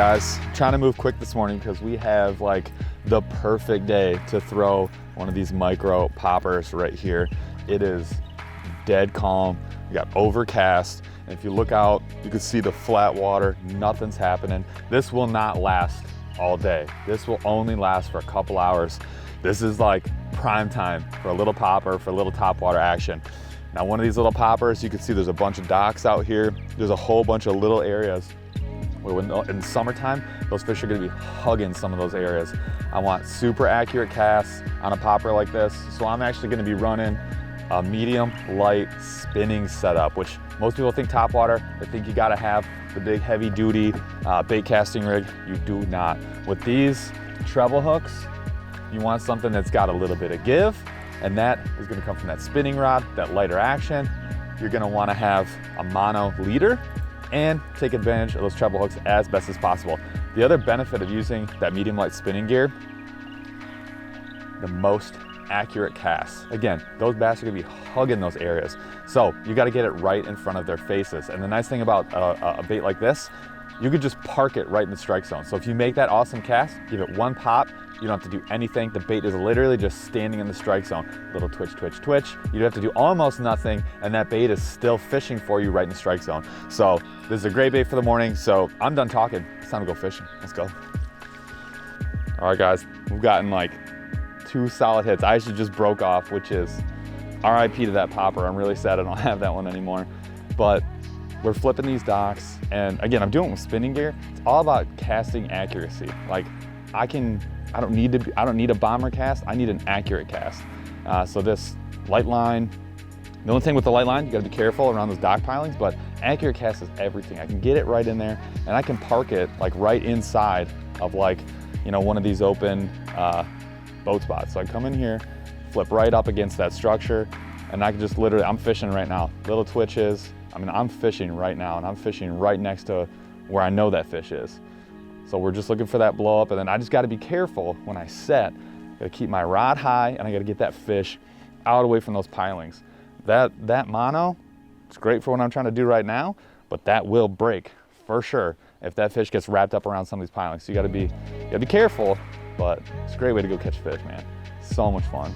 guys, I'm trying to move quick this morning because we have like the perfect day to throw one of these micro poppers right here. It is dead calm. We got overcast, and if you look out, you can see the flat water. Nothing's happening. This will not last all day. This will only last for a couple hours. This is like prime time for a little popper, for a little topwater action. Now, one of these little poppers, you can see there's a bunch of docks out here. There's a whole bunch of little areas where in summertime, those fish are gonna be hugging some of those areas. I want super accurate casts on a popper like this. So I'm actually gonna be running a medium light spinning setup, which most people think topwater, they think you gotta have the big heavy duty bait casting rig. You do not. With these treble hooks, you want something that's got a little bit of give, and that is gonna come from that spinning rod, that lighter action. You're gonna wanna have a mono leader and take advantage of those treble hooks as best as possible. The other benefit of using that medium light spinning gear, the most accurate casts. Again, those bass are gonna be hugging those areas. So you gotta get it right in front of their faces. And the nice thing about a bait like this, you could just park it right in the strike zone. So if you make that awesome cast, give it one pop, you don't have to do anything. The bait is literally just standing in the strike zone. Little twitch, twitch, twitch. You have to do almost nothing, and that bait is still fishing for you right in the strike zone. So this is a great bait for the morning. So I'm done talking. It's time to go fishing. Let's go. All right, guys, we've gotten like 2 solid hits. I actually just broke off, which is RIP to that popper. I'm really sad I don't have that one anymore. But we're flipping these docks, and again, I'm doing it with spinning gear. It's all about casting accuracy. Like I don't need a bomber cast. I need an accurate cast. So this light line, the only thing with the light line, you gotta be careful around those dock pilings, but accurate cast is everything. I can get it right in there, and I can park it like right inside of like, you know, one of these open boat spots. So I come in here, flip right up against that structure, and I can just literally, I'm fishing right now. Little twitches. I mean, I'm fishing right now, and I'm fishing right next to where I know that fish is. So we're just looking for that blow up, and then I just gotta be careful when I set. I gotta keep my rod high, and I gotta get that fish out away from those pilings. That mono, it's great for what I'm trying to do right now, but that will break for sure if that fish gets wrapped up around some of these pilings. So you gotta be careful, but it's a great way to go catch fish, man. So much fun.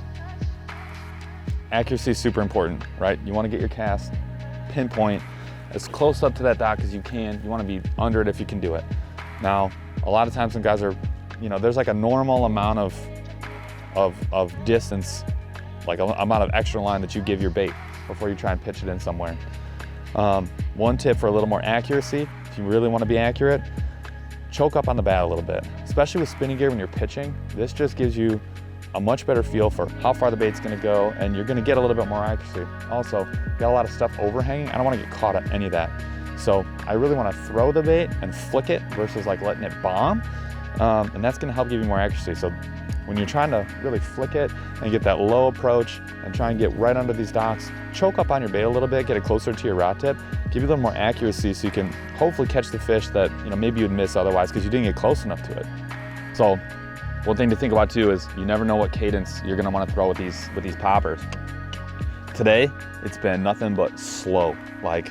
Accuracy is super important, right? You wanna get your cast pinpoint as close up to that dock as you can. You wanna be under it if you can do it. Now, a lot of times when guys are, you know, there's like a normal amount of distance, like a amount of extra line that you give your bait before you try and pitch it in somewhere. One tip for a little more accuracy, if you really want to be accurate, choke up on the bat a little bit. Especially with spinning gear when you're pitching, this just gives you a much better feel for how far the bait's gonna go, and you're gonna get a little bit more accuracy. Also, got a lot of stuff overhanging. I don't wanna get caught at any of that. So I really wanna throw the bait and flick it versus like letting it bomb. And that's gonna help give you more accuracy. So when you're trying to really flick it and get that low approach and try and get right under these docks, choke up on your bait a little bit, get it closer to your rod tip, give you a little more accuracy so you can hopefully catch the fish that, you know, maybe you'd miss otherwise because you didn't get close enough to it. So one thing to think about too is you never know what cadence you're gonna wanna throw with these poppers. Today, it's been nothing but slow, like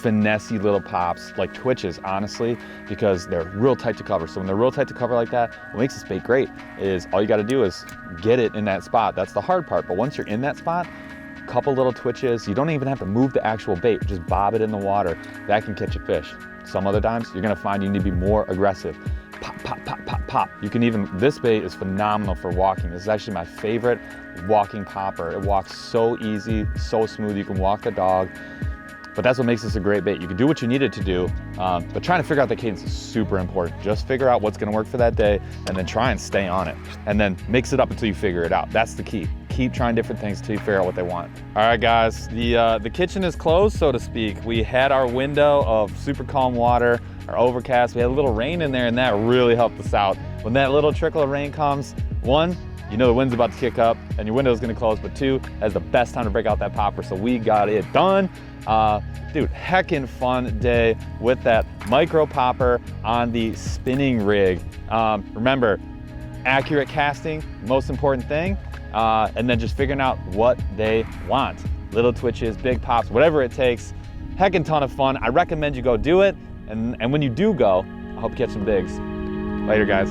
finessey little pops, like twitches, honestly, because they're real tight to cover. So when they're real tight to cover like that, what makes this bait great is all you gotta do is get it in that spot. That's the hard part, but once you're in that spot, a couple little twitches, you don't even have to move the actual bait, just bob it in the water. That can catch a fish. Some other times, you're gonna find you need to be more aggressive. Pop, pop, pop, pop, pop. You can even, this bait is phenomenal for walking. This is actually my favorite walking popper. It walks so easy, so smooth. You can walk the dog. But that's what makes this a great bait. You can do what you need it to do, but trying to figure out the cadence is super important. Just figure out what's gonna work for that day and then try and stay on it. And then mix it up until you figure it out. That's the key. Keep trying different things until you figure out what they want. All right, guys, the kitchen is closed, so to speak. We had our window of super calm water, our overcast. We had a little rain in there, and that really helped us out. When that little trickle of rain comes, one, you know the wind's about to kick up and your window is gonna close, but two, that's the best time to break out that popper. So we got it done. Dude, heckin' fun day with that micro popper on the spinning rig. Remember, accurate casting, most important thing, and then just figuring out what they want. Little twitches, big pops, whatever it takes. Heckin' ton of fun. I recommend you go do it. And when you do go, Hope you catch some bigs. Later, guys.